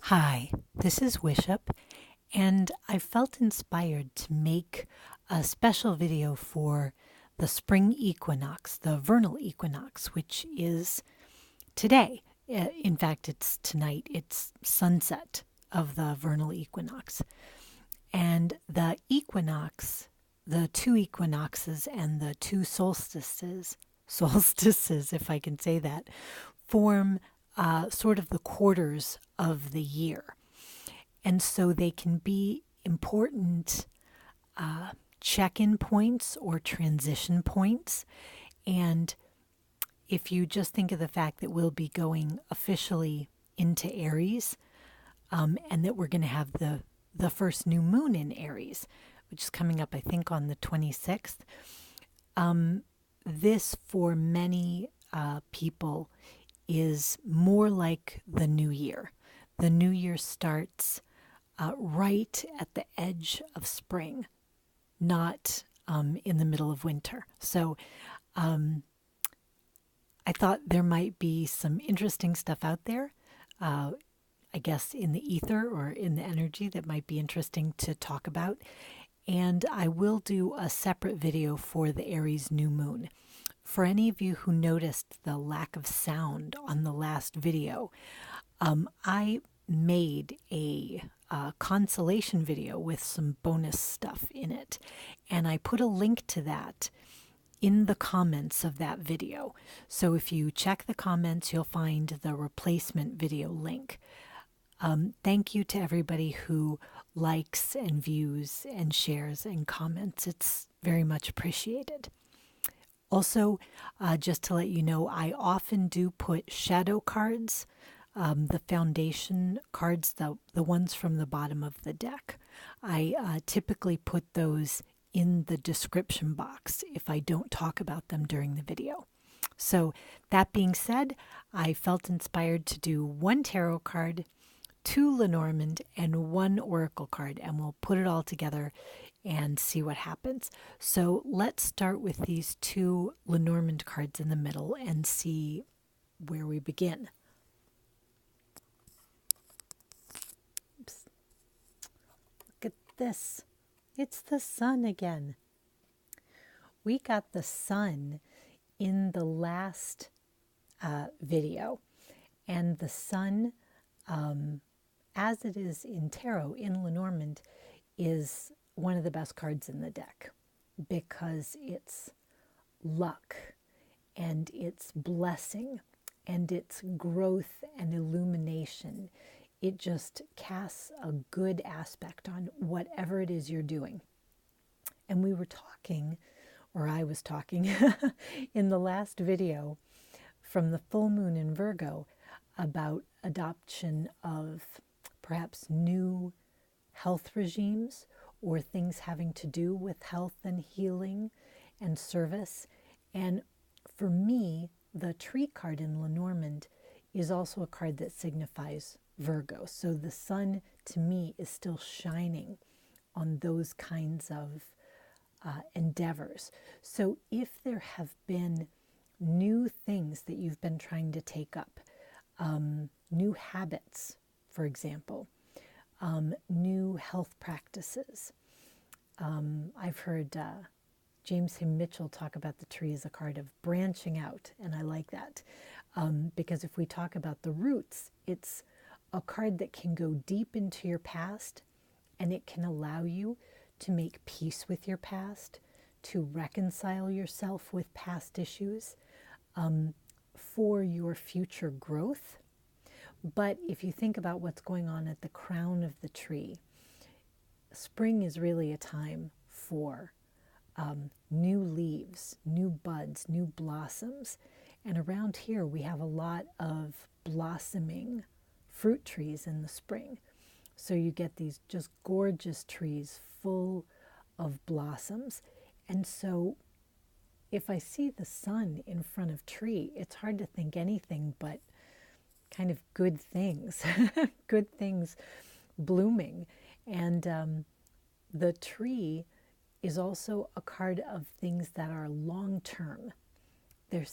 Hi, this is Wishop, and I felt inspired to make a special video for the spring equinox, the vernal equinox, which is today. In fact, it's tonight. It's sunset of the vernal equinox. And the equinox, the two equinoxes and the two solstices, if I can say that, form sort of the quarters of the year. And so they can be important check-in points or transition points. And if you just think of the fact that we'll be going officially into Aries, and that we're going to have the first new moon in Aries, which is coming up, I think, on the 26th. This, for many people, is more like the new year. The new year starts right at the edge of spring, not in the middle of winter. So I thought there might be some interesting stuff out there, I guess in the ether or in the energy that might be interesting to talk about. And I will do a separate video for the Aries new moon. For any of you who noticed the lack of sound on the last video, I made a consolation video with some bonus stuff in it. And I put a link to that in the comments of that video. So if you check the comments, you'll find the replacement video link. Thank you to everybody who likes and views and shares and comments. It's very much appreciated. Also, just to let you know, I often do put shadow cards, the foundation cards, the ones from the bottom of the deck. I typically put those in the description box if I don't talk about them during the video. So that being said, I felt inspired to do one tarot card, 2 Lenormand, and 1 oracle card, and we'll put it all together and see what happens. So let's start with these 2 Lenormand cards in the middle and see where we begin. Oops. Look at this. It's the sun again. We got the sun in the last video, and the sun, as it is in tarot, in Lenormand, is one of the best cards in the deck because it's luck and it's blessing and it's growth and illumination. It just casts a good aspect on whatever it is you're doing. And we were talking, or I was talking, in the last video from the full moon in Virgo about adoption of perhaps new health regimes or things having to do with health and healing and service. And for me, the tree card in Lenormand is also a card that signifies Virgo. So the sun, to me, is still shining on those kinds of endeavors. So if there have been new things that you've been trying to take up, new habits, for example, new health practices. I've heard James Him Mitchell talk about the tree as a card of branching out, and I like that because if we talk about the roots, it's a card that can go deep into your past, and it can allow you to make peace with your past, to reconcile yourself with past issues for your future growth. But if you think about what's going on at the crown of the tree, spring is really a time for new leaves, new buds, new blossoms. And around here we have a lot of blossoming fruit trees in the spring. So you get these just gorgeous trees full of blossoms. And so if I see the sun in front of tree, it's hard to think anything but kind of good things, good things blooming. And the tree is also a card of things that are long-term, They're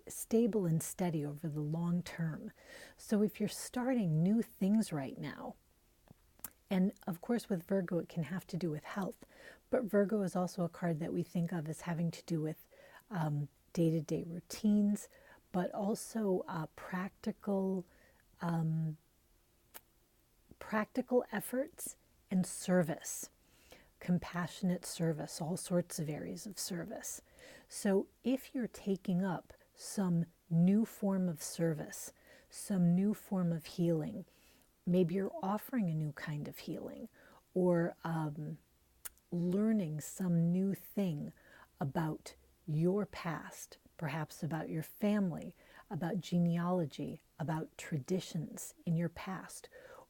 stable and steady over the long term. So if you're starting new things right now, and of course with Virgo it can have to do with health, but Virgo is also a card that we think of as having to do with day-to-day routines, but also practical efforts and service, compassionate service, all sorts of areas of service. So if you're taking up some new form of service, some new form of healing, maybe you're offering a new kind of healing, or learning some new thing about your past, perhaps about your family, about genealogy, about traditions in your past,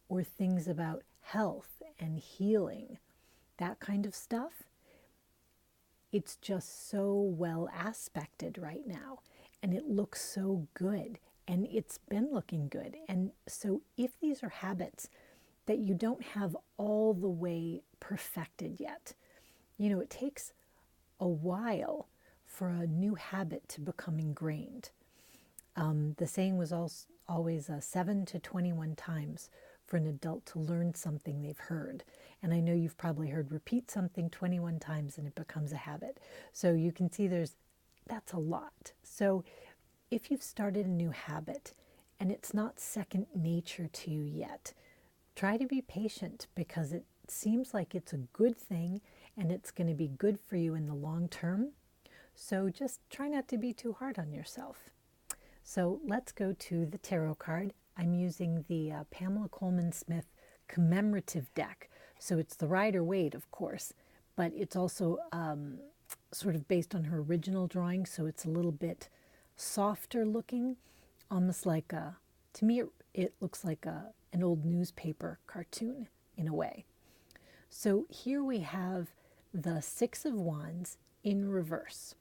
or things about health and healing, that kind of stuff, it's just so well aspected right now, and it looks so good, and it's been looking good. And so if these are habits that you don't have all the way perfected yet, it takes a while for a new habit to become ingrained. The saying was always 7 to 21 times for an adult to learn something they've heard. And I know you've probably heard repeat something 21 times and it becomes a habit. So you can see that's a lot. So if you've started a new habit and it's not second nature to you yet, try to be patient, because it seems like it's a good thing and it's going to be good for you in the long term. So just try not to be too hard on yourself. So let's go to the tarot card. I'm using the Pamela Coleman Smith Commemorative deck. So it's the Rider-Waite, of course, but it's also sort of based on her original drawing. So it's a little bit softer looking, almost like to me, it looks like an old newspaper cartoon in a way. So here we have the Six of Wands in reverse.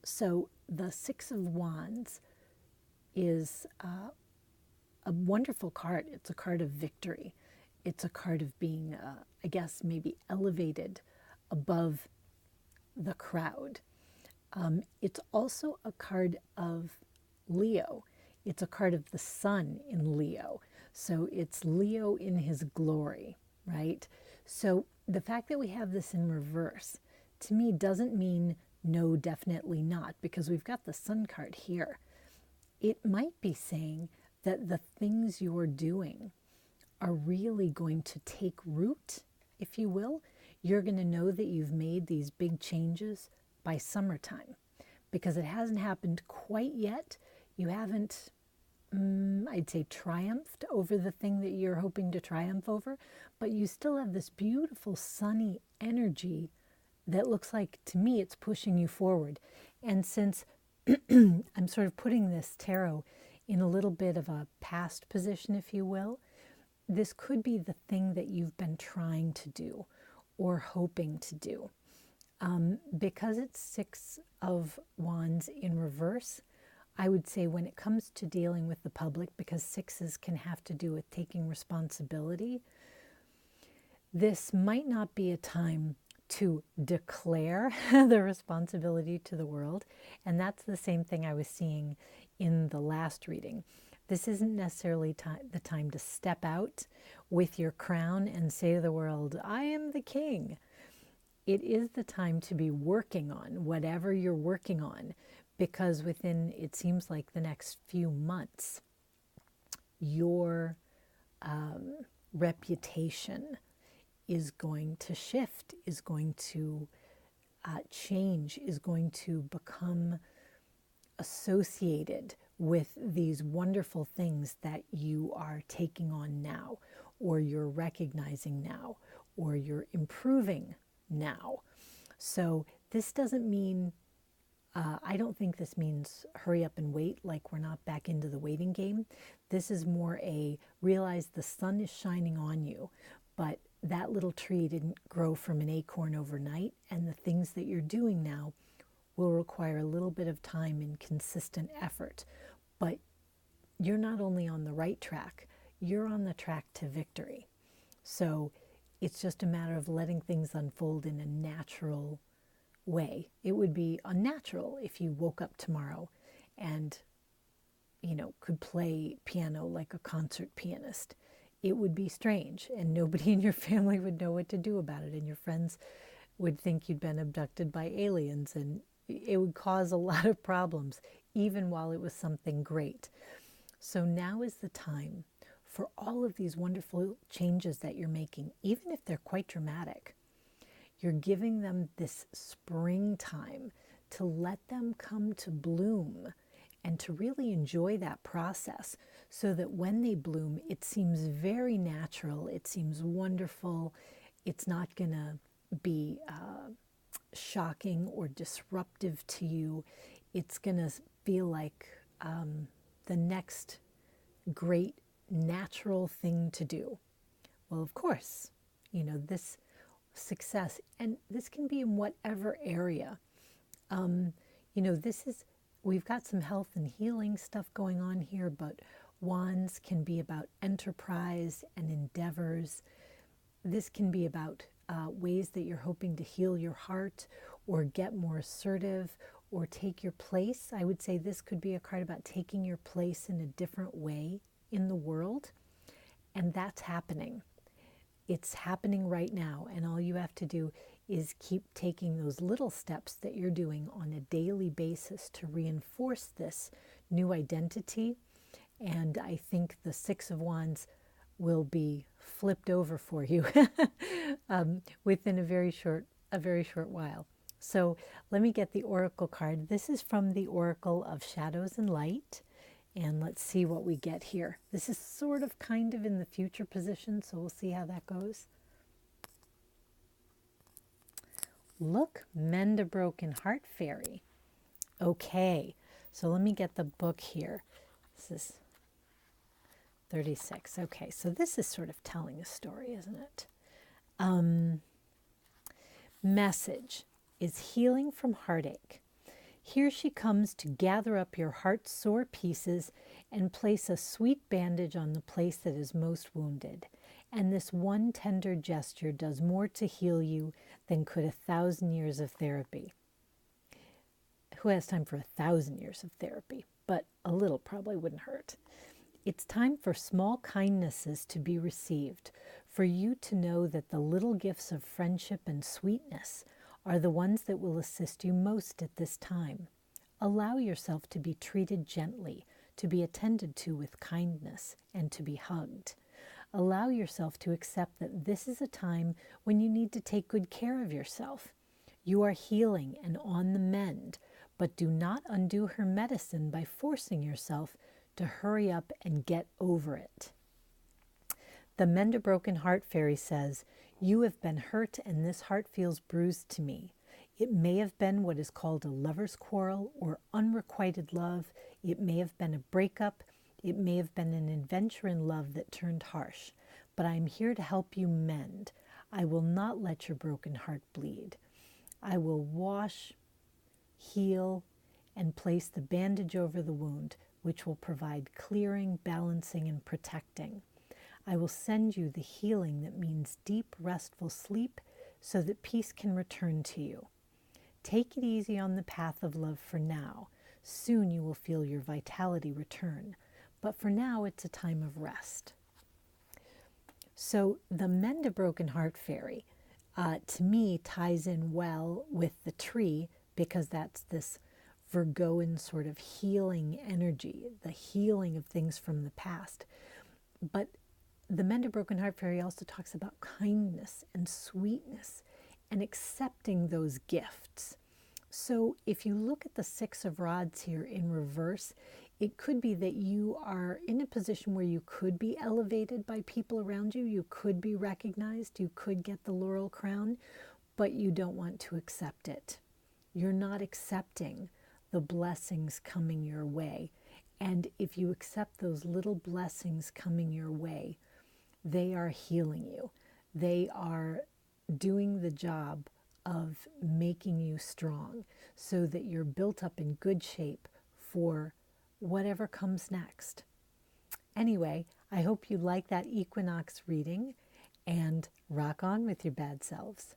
So the Six of Wands is a wonderful card. It's a card of victory. It's a card of being, I guess, maybe elevated above the crowd. It's also a card of Leo. It's a card of the sun in Leo. So it's Leo in his glory, right? So the fact that we have this in reverse, to me, doesn't mean no, definitely not, because we've got the sun card here. It might be saying that the things you're doing are really going to take root, if you will. You're going to know that you've made these big changes by summertime, because it hasn't happened quite yet. You haven't, I'd say, triumphed over the thing that you're hoping to triumph over, but you still have this beautiful sunny energy that looks like, to me, it's pushing you forward. And since I'm sort of putting this tarot in a little bit of a past position, if you will, this could be the thing that you've been trying to do or hoping to do. Because it's Six of Wands in reverse, I would say when it comes to dealing with the public, because sixes can have to do with taking responsibility, this might not be a time to declare the responsibility to the world. And that's the same thing I was seeing in the last reading. This isn't necessarily the time to step out with your crown and say to the world, I am the king. It is the time to be working on whatever you're working on, because within, it seems like, the next few months, your reputation is going to shift, is going to change, is going to become associated with these wonderful things that you are taking on now, or you're recognizing now, or you're improving now. So this doesn't mean, I don't think this means hurry up and wait, like we're not back into the waiting game. This is more a realize the sun is shining on you, but that little tree didn't grow from an acorn overnight, and the things that you're doing now will require a little bit of time and consistent effort. But you're not only on the right track, you're on the track to victory. So it's just a matter of letting things unfold in a natural way. It would be unnatural if you woke up tomorrow and, could play piano like a concert pianist. It would be strange, and nobody in your family would know what to do about it, and your friends would think you'd been abducted by aliens, and it would cause a lot of problems, even while it was something great. So now is the time for all of these wonderful changes that you're making, even if they're quite dramatic. You're giving them this springtime to let them come to bloom and to really enjoy that process, so that when they bloom, it seems very natural, it seems wonderful, it's not going to be shocking or disruptive to you. It's going to feel like the next great natural thing to do. Well, of course, this success, and this can be in whatever area. We've got some health and healing stuff going on here, but wands can be about enterprise and endeavors. This can be about ways that you're hoping to heal your heart or get more assertive or take your place. I would say this could be a card about taking your place in a different way in the world, and that's happening. It's happening right now, and all you have to do is keep taking those little steps that you're doing on a daily basis to reinforce this new identity. And I think the Six of Wands will be flipped over for you within a very short while. So let me get the Oracle card. This is from the Oracle of Shadows and Light. And let's see what we get here. This is sort of kind of in the future position, so we'll see how that goes. Look, Mend a Broken Heart Fairy. Okay, so let me get the book here. This is 36. Okay, so this is sort of telling a story, isn't it? Message is healing from heartache. Here she comes to gather up your heart's sore pieces and place a sweet bandage on the place that is most wounded. And this one tender gesture does more to heal you than could 1,000 years of therapy. Who has time for 1,000 years of therapy? But a little probably wouldn't hurt. It's time for small kindnesses to be received, for you to know that the little gifts of friendship and sweetness are the ones that will assist you most at this time. Allow yourself to be treated gently, to be attended to with kindness, and to be hugged. Allow yourself to accept that this is a time when you need to take good care of yourself. You are healing and on the mend, but do not undo her medicine by forcing yourself to hurry up and get over it. The Mend a Broken Heart Fairy says, "You have been hurt and this heart feels bruised to me. It may have been what is called a lover's quarrel or unrequited love. It may have been a breakup. It may have been an adventure in love that turned harsh. But I am here to help you mend. I will not let your broken heart bleed. I will wash, heal, and place the bandage over the wound, which will provide clearing, balancing, and protecting. I will send you the healing that means deep, restful sleep so that peace can return to you. Take it easy on the path of love for now. Soon you will feel your vitality return. But for now, it's a time of rest." So the Mend a Broken Heart Fairy, to me, ties in well with the tree, because that's this Virgoan sort of healing energy, the healing of things from the past. But the Mend a Broken Heart Fairy also talks about kindness and sweetness and accepting those gifts. So if you look at the Six of Rods here in reverse, it could be that you are in a position where you could be elevated by people around you, you could be recognized, you could get the laurel crown, but you don't want to accept it. You're not accepting the blessings coming your way. And if you accept those little blessings coming your way, they are healing you. They are doing the job of making you strong so that you're built up in good shape for whatever comes next. Anyway, I hope you like that equinox reading, and rock on with your bad selves.